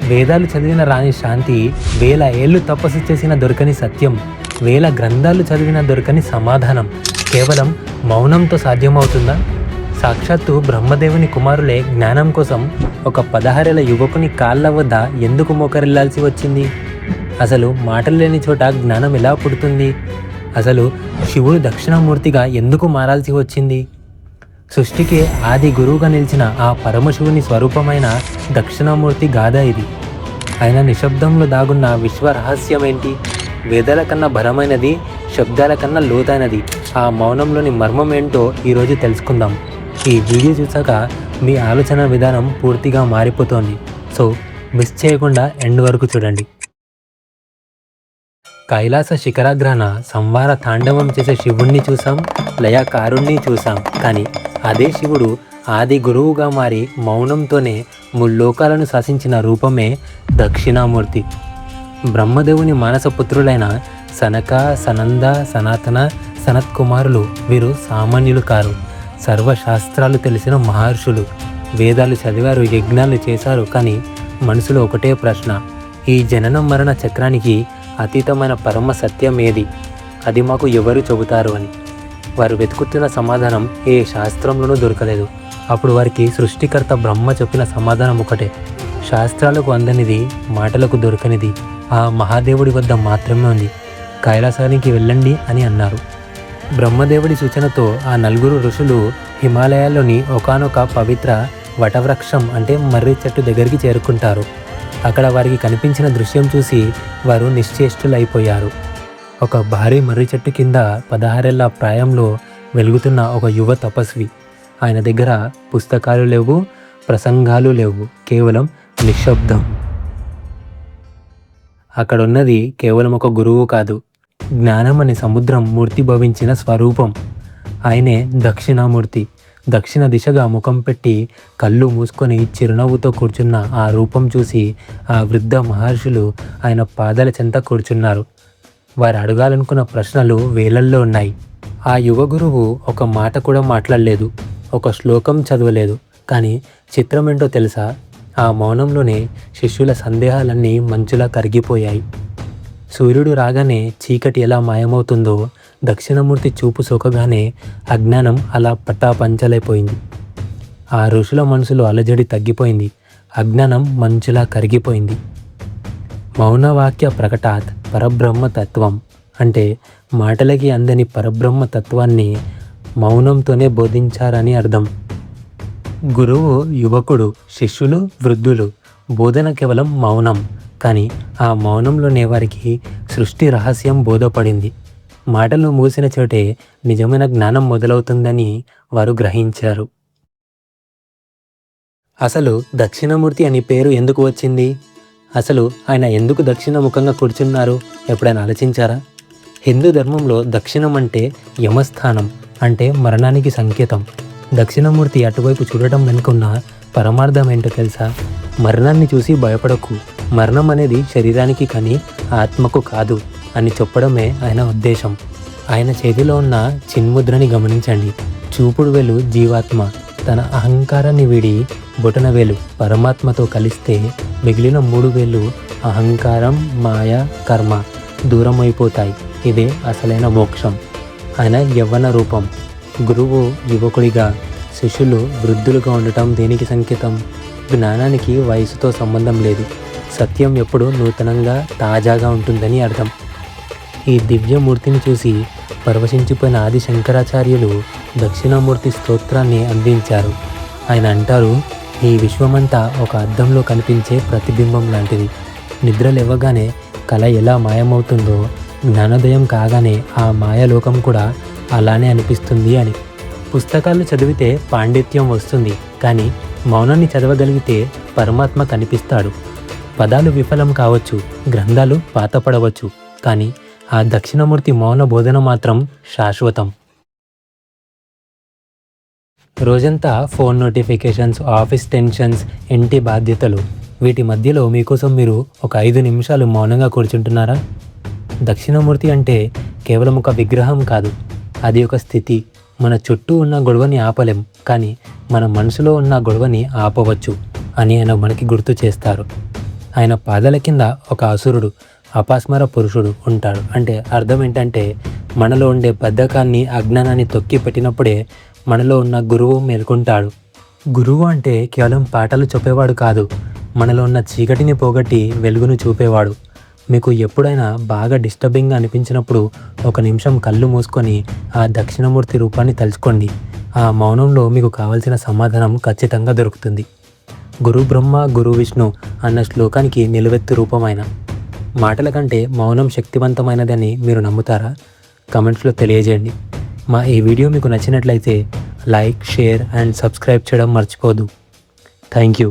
వేదాలు చదివిన రాని శాంతి, వేల ఏళ్ళు తపస్సు చేసిన దొరకని సత్యం, వేల గ్రంథాలు చదివిన దొరకని సమాధానం కేవలం మౌనంతో సాధ్యమవుతుందా? సాక్షాత్తు బ్రహ్మదేవుని కుమారులే జ్ఞానం కోసం ఒక 16 ఏళ్ల యువకుని కాళ్ళ వద్ద ఎందుకు మోకరిల్లాల్సి వచ్చింది? అసలు మాటలు లేని చోట జ్ఞానం ఎలా పుడుతుంది? అసలు శివుడు దక్షిణామూర్తిగా ఎందుకు మారాల్సి వచ్చింది? సృష్టికి ఆది గురువుగా నిలిచిన ఆ పరమశివుని స్వరూపమైన దక్షిణామూర్తి గాథ ఇది. ఆయన నిశ్శబ్దంలో దాగున్న విశ్వ రహస్యం ఏంటి? వేదాల కన్నా బలమైనది, శబ్దాల కన్నా లోతైనది ఆ మౌనంలోని మర్మం ఏంటో ఈరోజు తెలుసుకుందాం. ఈ వీడియో చూసాక మీ ఆలోచన విధానం పూర్తిగా మారిపోతోంది. సో మిస్ చేయకుండా ఎండ్ వరకు చూడండి. కైలాస శిఖరాగ్రహణ సంవార తాండవం చేసే శివుణ్ణి చూసాం, లయకారుణ్ణి చూసాం. కానీ అదే శివుడు ఆది గురువుగా మారి మౌనంతోనే ముల్లోకాలను శాసించిన రూపమే దక్షిణామూర్తి. బ్రహ్మదేవుని మానసపుత్రులైన సనక, సనంద, సనాతన, సనత్కుమారులు వీరు సామాన్యులు కారు. సర్వశాస్త్రాలు తెలిసిన మహర్షులు. వేదాలు చదివారు, యజ్ఞాలు చేశారు. కానీ మనసులో ఒకటే ప్రశ్న, ఈ జనన మరణ చక్రానికి అతీతమైన పరమ సత్యం ఏది? అది మాకు ఎవరు చెబుతారు అని. వారు వెతుకుతున్న సమాధానం ఏ శాస్త్రంలోనూ దొరకలేదు. అప్పుడు వారికి సృష్టికర్త బ్రహ్మ చెప్పిన సమాధానం ఒకటే, శాస్త్రాలకు అందనిది, మాటలకు దొరకనిది ఆ మహాదేవుడి వద్ద మాత్రమే ఉంది. కైలాసానికి వెళ్ళండి అని అన్నారు. బ్రహ్మదేవుడి సూచనతో ఆ 4 ఋషులు హిమాలయాల్లోని ఒకానొక పవిత్ర వటవృక్షం అంటే మర్రి చెట్టు దగ్గరికి చేరుకుంటారు. అక్కడ వారికి కనిపించిన దృశ్యం చూసి వారు నిశ్చేష్టులైపోయారు. ఒక భారీ మర్రి చెట్టు కింద 16 ఏళ్ల ప్రాయంలో వెలుగుతున్న ఒక యువ తపస్వి. ఆయన దగ్గర పుస్తకాలు లేవు, ప్రసంగాలు లేవు, కేవలం నిశ్శబ్దం. అక్కడున్నది కేవలం ఒక గురువు కాదు, జ్ఞానం అనే సముద్రం మూర్తిభవించిన స్వరూపం. ఆయనే దక్షిణామూర్తి. దక్షిణ దిశగా ముఖం పెట్టి కళ్ళు మూసుకొని చిరునవ్వుతో కూర్చున్న ఆ రూపం చూసి ఆ వృద్ధ మహర్షులు ఆయన పాదాల చెంత కూర్చున్నారు. వారు అడగాలనుకున్న ప్రశ్నలు వేలల్లో ఉన్నాయి. ఆ యువ గురువు ఒక మాట కూడా మాట్లాడలేదు, ఒక శ్లోకం చదవలేదు. కానీ చిత్రం ఏంటో తెలుసా? ఆ మౌనంలోనే శిష్యుల సందేహాలన్నీ మంచులా కరిగిపోయాయి. సూర్యుడు రాగానే చీకటి ఎలా మాయమవుతుందో, దక్షిణమూర్తి చూపు సోకగానే అజ్ఞానం అలా పటాపంచలైపోయింది. ఆ ఋషుల మనసులో అలజడి తగ్గిపోయింది. అజ్ఞానం మంచులా కరిగిపోయింది. మౌనవాక్య ప్రకటాత్ పరబ్రహ్మ తత్వం అంటే మాటలకి అందని పరబ్రహ్మ తత్వాన్ని మౌనంతోనే బోధించారని అర్థం. గురువు యువకుడు, శిష్యులు వృద్ధులు. బోధన కేవలం మౌనం. కానీ ఆ మౌనంలోనే వారికి సృష్టి రహస్యం బోధపడింది. మాటలు మూసిన చోటే నిజమైన జ్ఞానం మొదలవుతుందని వారు గ్రహించారు. అసలు దక్షిణమూర్తి అని పేరు ఎందుకు వచ్చింది? అసలు ఆయన ఎందుకు దక్షిణముఖంగా కూర్చున్నారు? ఎప్పుడైనా ఆలోచించారా? హిందూ ధర్మంలో దక్షిణం అంటే యమస్థానం, అంటే మరణానికి సంకేతం. దక్షిణమూర్తి అటువైపు చూడటం వెనుకున్న పరమార్థం ఏంటో తెలుసా? మరణాన్ని చూసి భయపడకు, మరణం అనేది శరీరానికి కానీ ఆత్మకు కాదు అని చెప్పడమే ఆయన ఉద్దేశం. ఆయన చేతిలో ఉన్న చిన్ముద్రని గమనించండి. చూపుడు వేలు జీవాత్మ తన అహంకారాన్ని వీడి బొటన వేలు పరమాత్మతో కలిస్తే మిగిలిన 3 వేలు అహంకారం, మాయ, కర్మ దూరం అయిపోతాయి. ఇదే అసలైన మోక్షం. ఆయన యవ్వన రూపం. గురువు యువకుడిగా, శిష్యులు వృద్ధులుగా ఉండటం దేనికి సంకేతం? జ్ఞానానికి వయసుతో సంబంధం లేదు. సత్యం ఎప్పుడు నూతనంగా, తాజాగా ఉంటుందని అర్థం. ఈ దివ్యమూర్తిని చూసి పరవశించిపోయిన ఆది శంకరాచార్యులు దక్షిణామూర్తి స్తోత్రాన్ని అందించారు. ఆయన అంటారు, ఈ విశ్వమంతా ఒక అద్దంలో కనిపించే ప్రతిబింబం లాంటిది. నిద్ర లేవగానే కళ ఎలా మాయమవుతుందో, జ్ఞానోదయం కాగానే ఆ మాయలోకం కూడా అలానే అనిపిస్తుంది అని. పుస్తకాలు చదివితే పాండిత్యం వస్తుంది, కానీ మౌనాన్ని చదవగలిగితే పరమాత్మ కనిపిస్తాడు. పదాలు విఫలం కావచ్చు, గ్రంథాలు పాతపడవచ్చు, కానీ ఆ దక్షిణమూర్తి మౌన బోధన మాత్రం శాశ్వతం. రోజంతా ఫోన్ నోటిఫికేషన్స్, ఆఫీస్ టెన్షన్స్, ఇంటి బాధ్యతలు, వీటి మధ్యలో మీకోసం మీరు ఒక 5 నిమిషాలు మౌనంగా కూర్చుంటున్నారా? దక్షిణమూర్తి అంటే కేవలం ఒక విగ్రహం కాదు, అది ఒక స్థితి. మన చుట్టూ ఉన్న గొడవని ఆపలేం, కానీ మన మనసులో ఉన్న గొడవని ఆపవచ్చు అని ఆయన మనకి గుర్తు చేస్తారు. ఆయన పాదాల కింద ఒక అసురుడు, అపాస్మర పురుషుడు ఉంటాడు. అంటే అర్థం ఏంటంటే మనలో ఉండే బద్ధకాన్ని, అజ్ఞానాన్ని తొక్కి పెట్టినప్పుడే మనలో ఉన్న గురువు మేల్కొంటాడు. గురువు అంటే కేవలం పాఠాలు చెప్పేవాడు కాదు, మనలో ఉన్న చీకటిని పోగొట్టి వెలుగును చూపేవాడు. మీకు ఎప్పుడైనా బాగా డిస్టర్బింగ్గా అనిపించినప్పుడు ఒక నిమిషం కళ్ళు మూసుకొని ఆ దక్షిణమూర్తి రూపాన్ని తలుచుకోండి. ఆ మౌనంలో మీకు కావాల్సిన సమాధానం ఖచ్చితంగా దొరుకుతుంది. గురు బ్రహ్మ గురు విష్ణు అన్న శ్లోకానికి నిలువెత్తు రూపమైన మాటల కంటే మౌనం శక్తివంతమైనదని మీరు నమ్ముతారా? కమెంట్స్లో తెలియజేయండి. మా ఈ వీడియో మీకు నచ్చినట్లయితే లైక్, షేర్ అండ్ సబ్స్క్రైబ్ చేయడం మర్చిపోదు. Thank you.